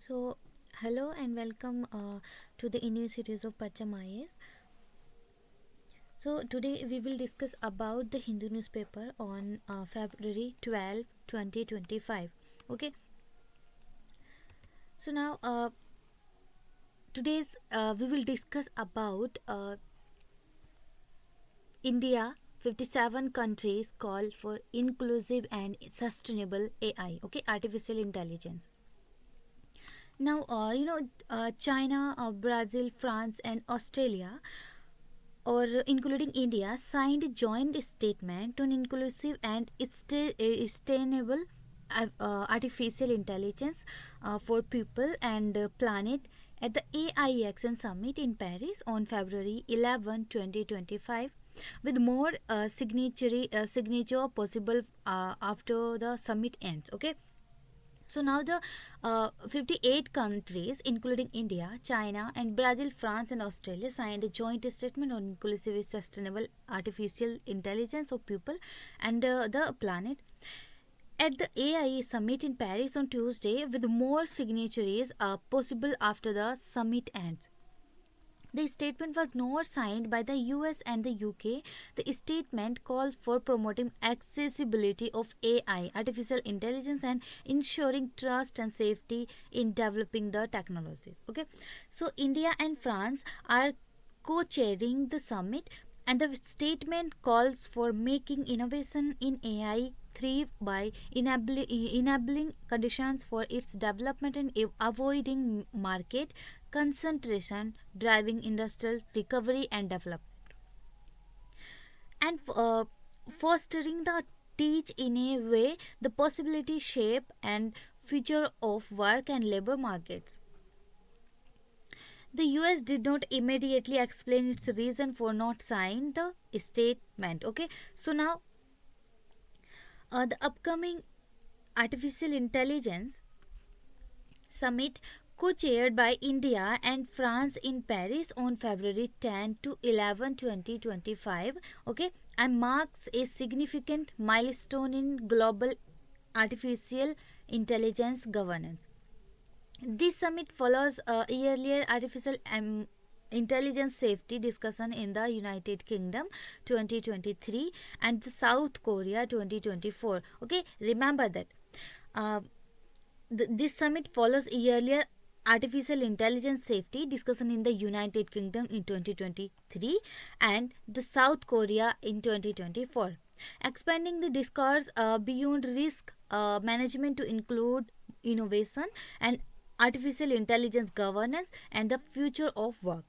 So, hello and welcome to the new series of Parcham IAS. So, today we will discuss about the Hindu newspaper on February 12, 2025. Okay, so now today's we will discuss about India. 57 countries call for inclusive and sustainable AI, okay, artificial intelligence. Now, China, Brazil, France, and Australia, or including India, signed a joint statement on inclusive and sustainable artificial intelligence for people and planet at the AI Action Summit in Paris on February 11, 2025, with more signature possible after the summit ends. Okay, so now the 58 countries, including India, China, and Brazil, France, and Australia, signed a joint statement on inclusive, sustainable artificial intelligence of people and the planet at the AI summit in Paris on Tuesday, with more signatories possible after the summit ends. The statement was not signed by the US and the UK. The statement calls for promoting accessibility of AI, artificial intelligence, and ensuring trust and safety in developing the technologies. Okay, so India and France are co-chairing the summit, and the statement calls for making innovation in AI thrive by enabling conditions for its development and avoiding market concentration, driving industrial recovery and development, and fostering the teach in a way the possibility shape and future of work and labor markets. The US did not immediately explain its reason for not signing the statement. Okay, so now the upcoming artificial intelligence summit, co-chaired by India and France in Paris on February 10 to 11, 2025, okay, and marks a significant milestone in global artificial intelligence governance. This summit follows a earlier artificial intelligence safety discussion in the United Kingdom 2023 and the South Korea 2024. Okay, remember that. Uh, this summit follows earlier artificial intelligence safety discussion in the United Kingdom in 2023 and the South Korea in 2024, expanding the discourse beyond risk management to include innovation and artificial intelligence governance and the future of work.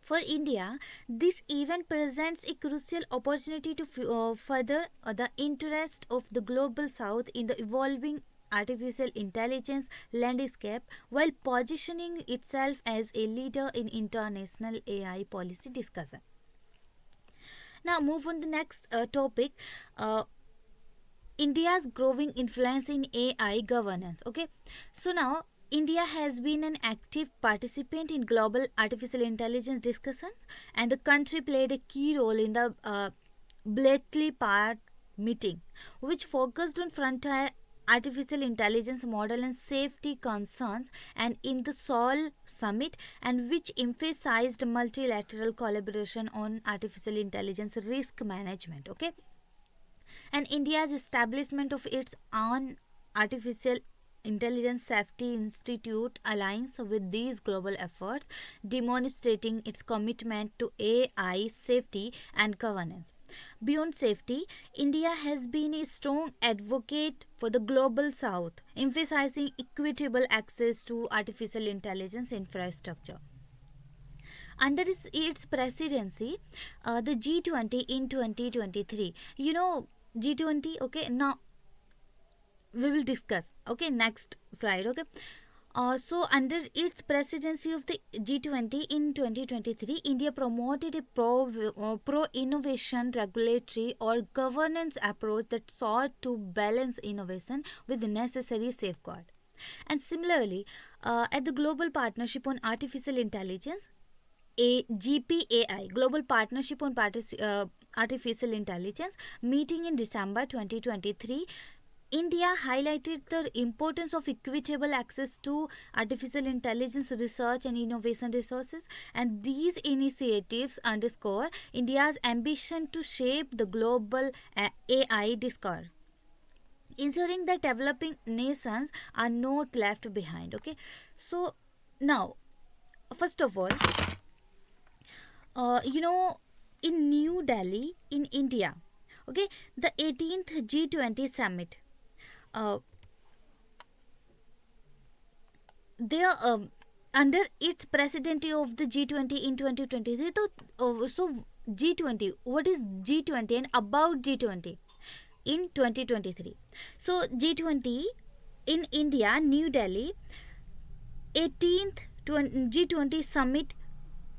For India, this event presents a crucial opportunity to further the interest of the global south in the evolving artificial intelligence landscape while positioning itself as a leader in international AI policy discussion. Now, move on the next topic. India's growing influence in AI governance. Okay, so now India has been an active participant in global artificial intelligence discussions, and the country played a key role in the Bletchley Park meeting, which focused on frontier artificial intelligence model and safety concerns, and in the Seoul summit, and which emphasized multilateral collaboration on artificial intelligence risk management. Okay, and India's establishment of its own artificial intelligence safety institute aligns with these global efforts, demonstrating its commitment to AI safety and governance. Beyond safety, India has been a strong advocate for the global south, emphasizing equitable access to artificial intelligence infrastructure. Under its presidency, the G20 in 2023, G20, okay, now we will discuss, okay, next slide. Okay, so under its presidency of the G20 in 2023, India promoted a pro innovation regulatory or governance approach that sought to balance innovation with necessary safeguard. And similarly, at the Global Partnership on Artificial Intelligence, a GPAI, Global Partnership on Artificial Intelligence, meeting in December 2023, India highlighted the importance of equitable access to artificial intelligence research and innovation resources, and these initiatives underscore India's ambition to shape the global AI discourse, ensuring that developing nations are not left behind. Okay, so now, first of all, you know, in New Delhi, in India, okay, the 18th G20 summit. Uh, there under its presidency of the G20 in 2023. So G20, what is G20 and about G20 in 2023? So G20 in India, New Delhi, 18th G20 summit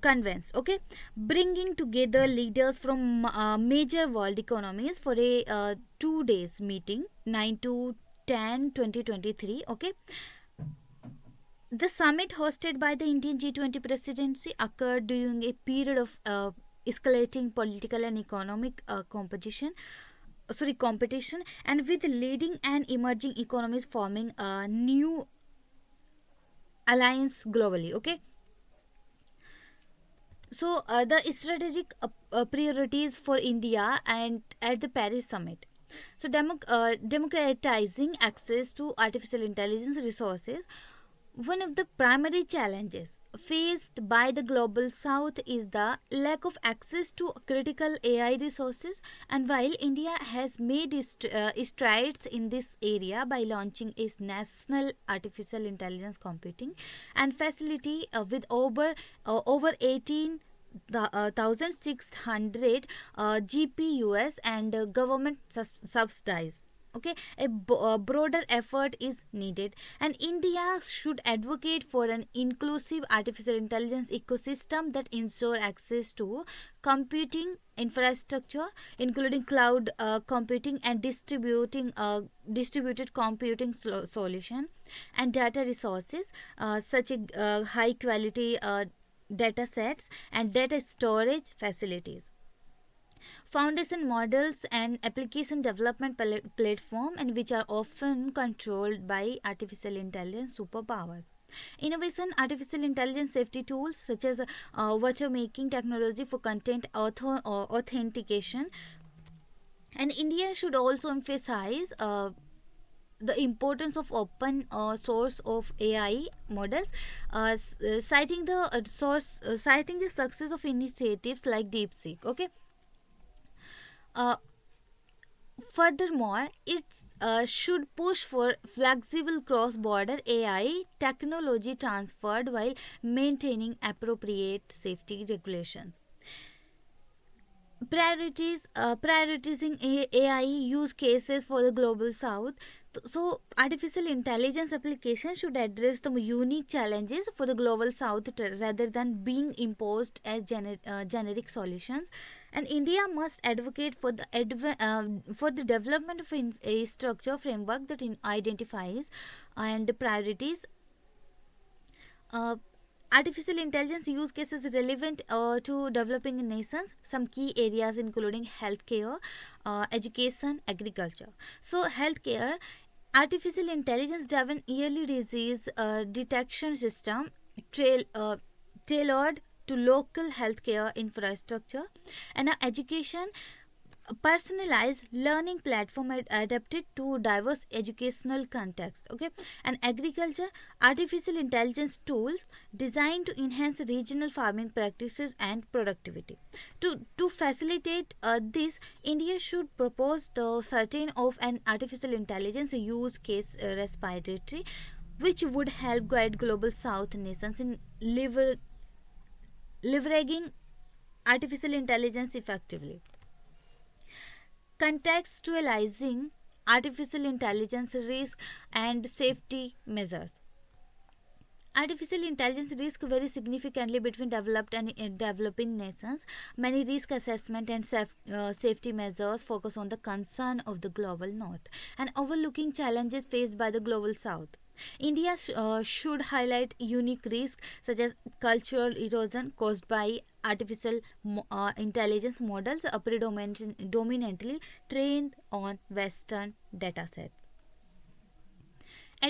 convenes, okay, bringing together leaders from major world economies for a 2 days meeting, 9 to 10 2023. Okay, the summit hosted by the Indian G20 presidency occurred during a period of escalating political and economic competition, and with leading and emerging economies forming a new alliance globally. Okay, so the strategic priorities for India and at the Paris summit. So democratizing access to artificial intelligence resources. One of the primary challenges faced by the global south is the lack of access to critical AI resources, and while India has made strides in this area by launching its national artificial intelligence computing and facility with over 18 the 1600 GPUs and government subsidized. Okay, a broader effort is needed, and India should advocate for an inclusive artificial intelligence ecosystem that ensure access to computing infrastructure, including cloud computing and distributed computing solution and data resources, such as high quality data sets and data storage facilities, foundation models and application development platform, and which are often controlled by artificial intelligence superpowers. Innovation, artificial intelligence safety tools such as virtual making technology for content authentication, and India should also emphasize the importance of open source of AI models, citing the success of initiatives like DeepSeek. Okay, uh, furthermore, it should push for flexible cross-border AI technology transferred while maintaining appropriate safety regulations. Prioritizing AI use cases for the global south. So artificial intelligence applications should address the unique challenges for the global south rather than being imposed as generic solutions, and India must advocate for the for the development of a structure framework that identifies and priorities uh, artificial intelligence use cases relevant to developing nations. Some key areas including healthcare, education, agriculture. So healthcare, artificial intelligence driven yearly disease detection system tailored to local healthcare infrastructure, and education, a personalized learning platform adapted to diverse educational context. Okay, and agriculture, artificial intelligence tools designed to enhance regional farming practices and productivity. To facilitate this, India should propose the certain of an artificial intelligence use case respiratory, which would help guide global south nations in leveraging artificial intelligence effectively. Contextualizing artificial intelligence risk and safety measures. Artificial intelligence risk vary significantly between developed and developing nations. Many risk assessment and safety measures focus on the concern of the global north and overlooking challenges faced by the global south. India should highlight unique risks such as cultural erosion caused by artificial intelligence models predominantly trained on Western datasets.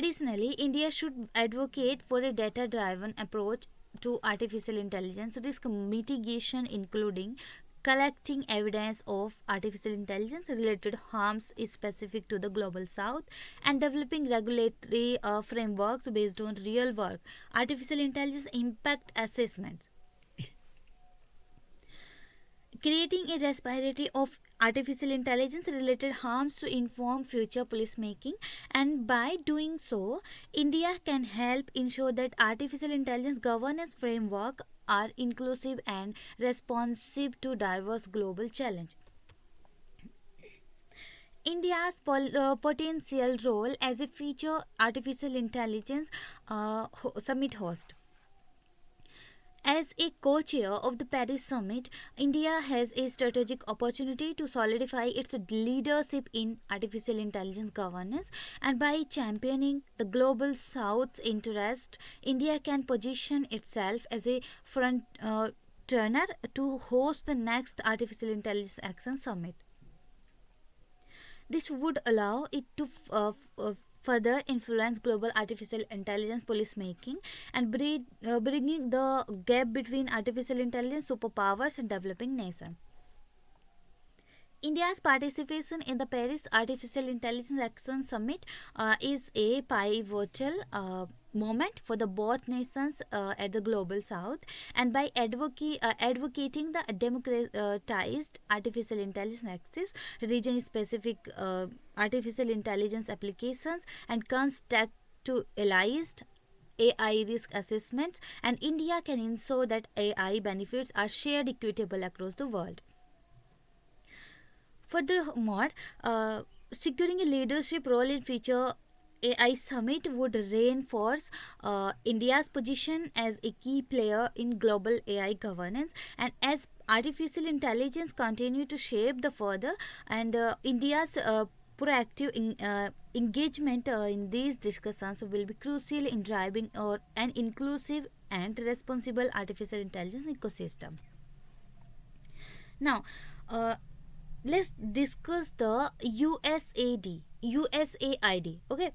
Additionally, India should advocate for a data driven approach to artificial intelligence risk mitigation, including collecting evidence of artificial intelligence related harms specific to the global south and developing regulatory frameworks based on real world artificial intelligence impact assessments, creating a repository of artificial intelligence related harms to inform future police making. And by doing so, India can help ensure that artificial intelligence governance framework are inclusive and responsive to diverse global challenge. India's potential role as a future artificial intelligence summit host. As a co-chair of the Paris Summit, India has a strategic opportunity to solidify its leadership in artificial intelligence governance, and by championing the global South's interest, India can position itself as a front runner to host the next Artificial Intelligence Action Summit. This would allow it to further influence global artificial intelligence policymaking and bringing the gap between artificial intelligence superpowers and developing nations. India's participation in the Paris Artificial Intelligence Action Summit is a pivotal moment for the both nations at the global south, and by advocating the democratized artificial intelligence access, region specific artificial intelligence applications, and contextualized AI risk assessments, and India can ensure that AI benefits are shared equitable across the world. Furthermore, securing a leadership role in future AI summit would reinforce India's position as a key player in global AI governance. And as artificial intelligence continue to shape the further, and India's proactive engagement in these discussions will be crucial in driving an inclusive and responsible artificial intelligence ecosystem. Now, uh, let's discuss the USAID. Okay,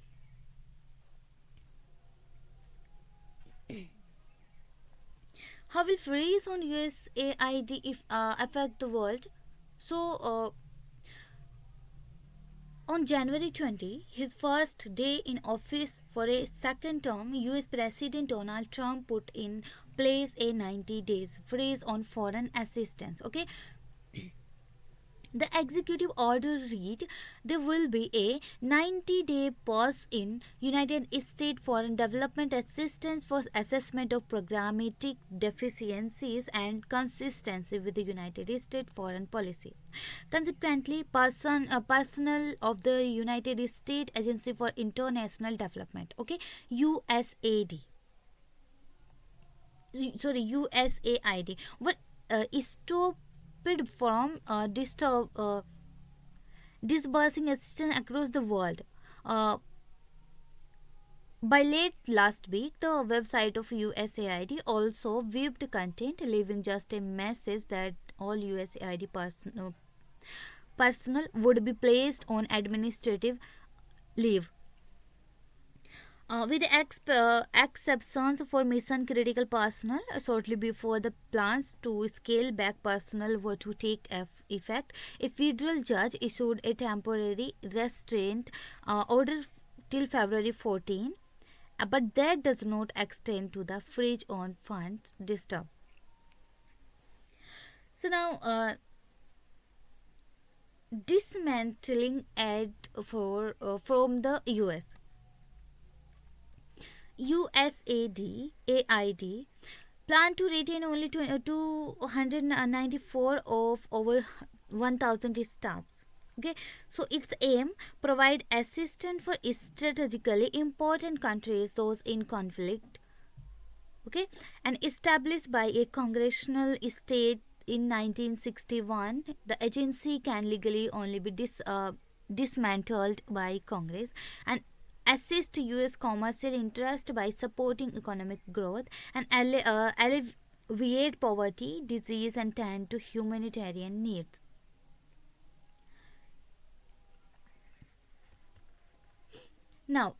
how will freeze on USAID if affect the world? So, on January 20, his first day in office for a second term, US President Donald Trump put in place a 90 days freeze on foreign assistance. Okay, the executive order read there will be a 90-day pause in United States foreign development assistance for assessment of programmatic deficiencies and consistency with the United States foreign policy. Consequently, personnel of the United States Agency for International Development, okay, USAID, USAID, were stopped from disbursing assistance across the world. Uh, by late last week, the website of USAID also waived content, leaving just a message that all USAID personnel would be placed on administrative leave. With exceptions for mission critical personnel, shortly before the plans to scale back personnel were to take effect, a federal judge issued a temporary restraint order till February 14, but that does not extend to the freeze on funds disturbed. So now, dismantling aid for from the US. USAID plan to retain only 294 of over 1,000 staffs. Okay, so its aim provide assistance for strategically important countries, those in conflict. Okay, and established by a congressional state in 1961, the agency can legally only be dismantled by Congress and assist US commercial interest by supporting economic growth and alleviate poverty, disease, and tend to humanitarian needs. Now,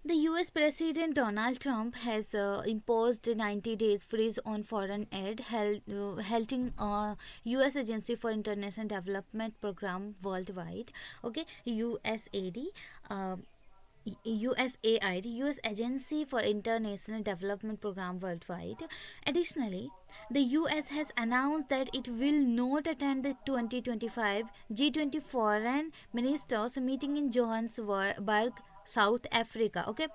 The US President Donald Trump has imposed a 90 days freeze on foreign aid halting US Agency for International Development Program worldwide, okay, USAID. Uh, USAID, US Agency for International Development Program worldwide. Additionally, the US has announced that it will not attend the 2025 G20 Foreign Ministers meeting in Johannesburg, South Africa. Okay,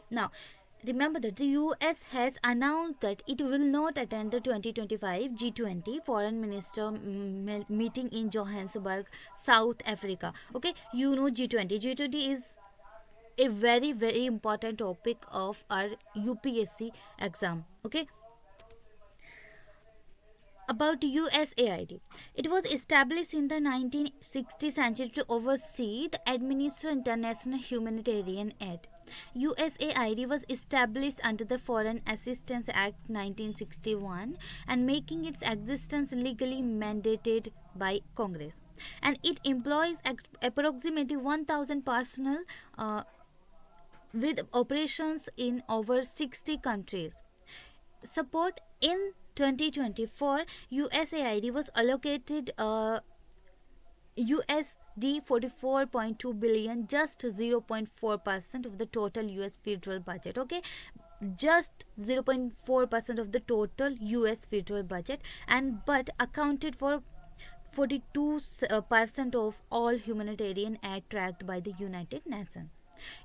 now remember that the US has announced that it will not attend the 2025 G20 Foreign Minister meeting in Johannesburg, South Africa. Okay, you know G20. G20 is a very important topic of our UPSC exam. Okay, about USAID. It was established in the 1960th century to oversee the administer international humanitarian aid. USAID was established under the Foreign Assistance Act 1961 and making its existence legally mandated by Congress. And it employs approximately 1,000 personnel with operations in over 60 countries. Support in 2024, USAID was allocated USD 44.2 billion, just 0.4% of the total US federal budget. Okay, just 0.4% of the total US federal budget, and but accounted for 42% of all humanitarian aid tracked by the United Nations.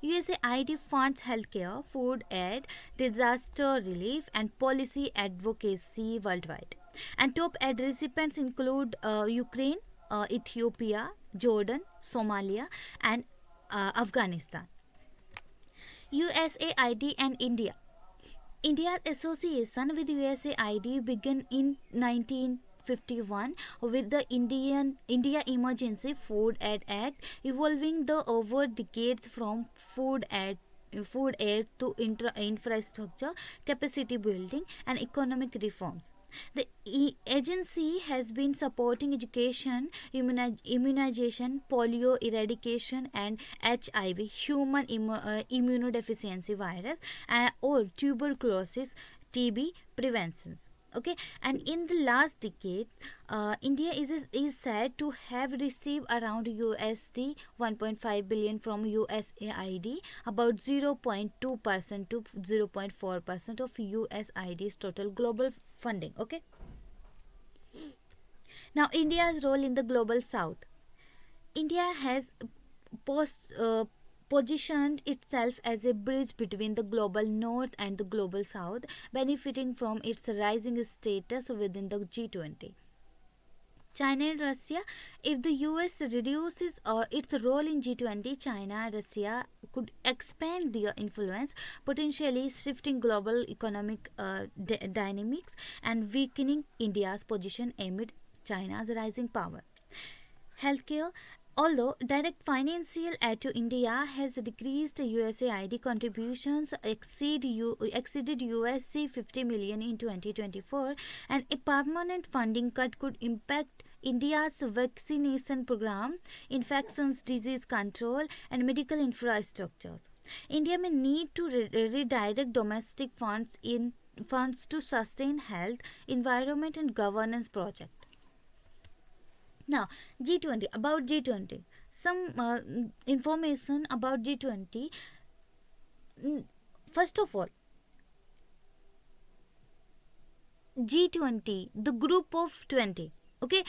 USAID funds healthcare, food aid, disaster relief, and policy advocacy worldwide. And top aid recipients include Ukraine, Ethiopia, Jordan, Somalia, and Afghanistan. USAID and India. India's association with USAID began in 1951 with the India Emergency Food Aid Act, evolving the over decades from food aid to infrastructure, capacity building, and economic reforms. The agency has been supporting education, immunization, polio eradication, and HIV, human immunodeficiency virus, or tuberculosis, TB preventions. Okay, and in the last decade, India is said to have received around USD 1.5 billion from USAID, about 0.2% to 0.4% of USAID's total global funding. Okay, now India's role in the global south. India has post, uh, positioned itself as a bridge between the global north and the global south, benefiting from its rising status within the G20. China and Russia. If the US reduces its role in G20, China and Russia could expand their influence, potentially shifting global economic dynamics and weakening India's position amid China's rising power. Healthcare. Although direct financial aid to India has decreased, USAID contributions exceeded USC 50 million in 2024, and a permanent funding cut could impact India's vaccination program, infections disease control, and medical infrastructures. India may need to redirect domestic funds to sustain health, environment, and governance projects. Now, G20, about G20. Some information about G20. First of all, G20, the group of 20. Okay,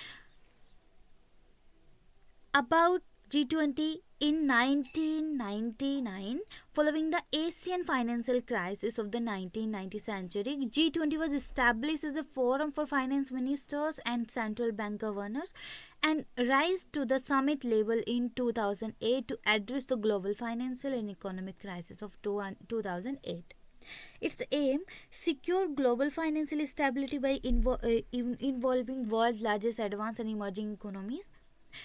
about G20 in 1999, following the Asian financial crisis of the 1990th century, G20 was established as a forum for finance ministers and central bank governors and rise to the summit level in 2008 to address the global financial and economic crisis of 2008. Its aim: secure global financial stability by involving world's largest advanced and emerging economies.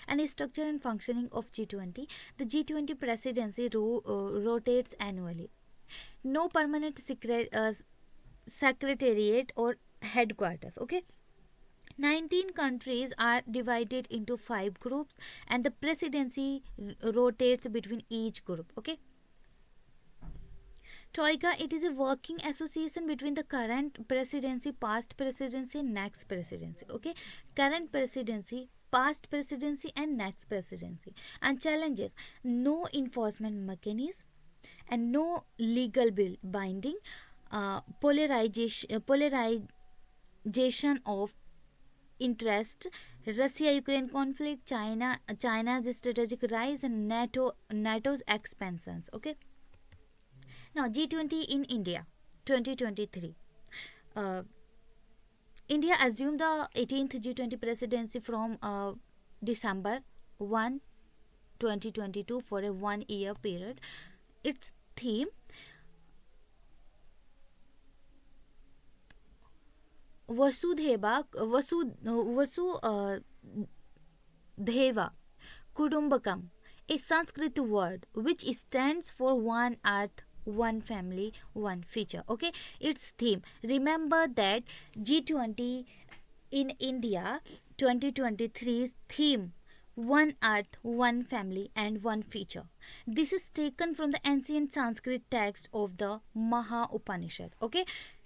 And structure and functioning of G20. The G20 presidency rotates annually. No permanent secretariat or headquarters. Okay. 19 countries are divided into 5 groups, and the presidency rotates between each group. Okay. Troika, it is a working association between the current presidency, past presidency, and next presidency. Okay, current presidency, past presidency, and next presidency. And challenges: no enforcement mechanism and no legal bill binding, polarization of interest, Russia-Ukraine conflict, China's strategic rise, and NATO's expansions. Okay. Now G20 in India, 2023. Uh, India assumed the 18th G20 presidency from December 1, 2022 for a 1 year period. Its theme: Vasudhaiva Kudumbakam, a Sanskrit word which stands for one earth, one family, one future. Okay, its theme. Remember that G20 in India 2023's theme: one earth, one family, and one future. This is taken from the ancient Sanskrit text of the Maha Upanishad. Okay,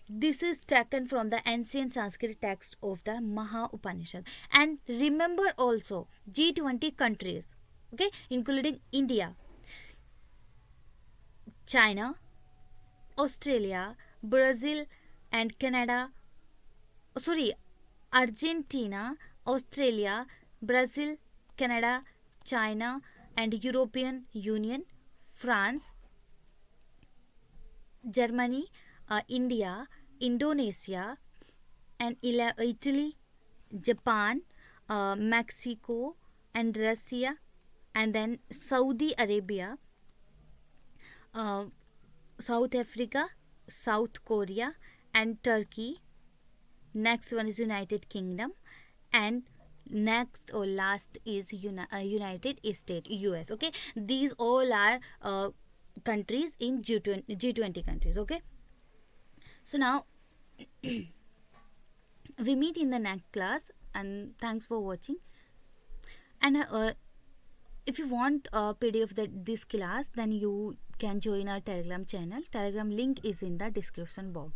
this is taken from the ancient Sanskrit text of the Maha Upanishad. And remember also G20 countries, okay, including India, China, Australia, Brazil, and Canada. Sorry, Argentina, Australia, Brazil, Canada, China, and European Union, France, Germany, India, Indonesia, and Italy, Japan, Mexico, and Russia, and then Saudi Arabia, South Africa, South Korea, and Turkey. Next one is United Kingdom, and next or last is United States, US. Okay, these all are countries in G20 countries. Okay, so now we meet in the next class, and thanks for watching. And if you want a PDF of this class, then you can join our Telegram channel. Telegram link is in the description box.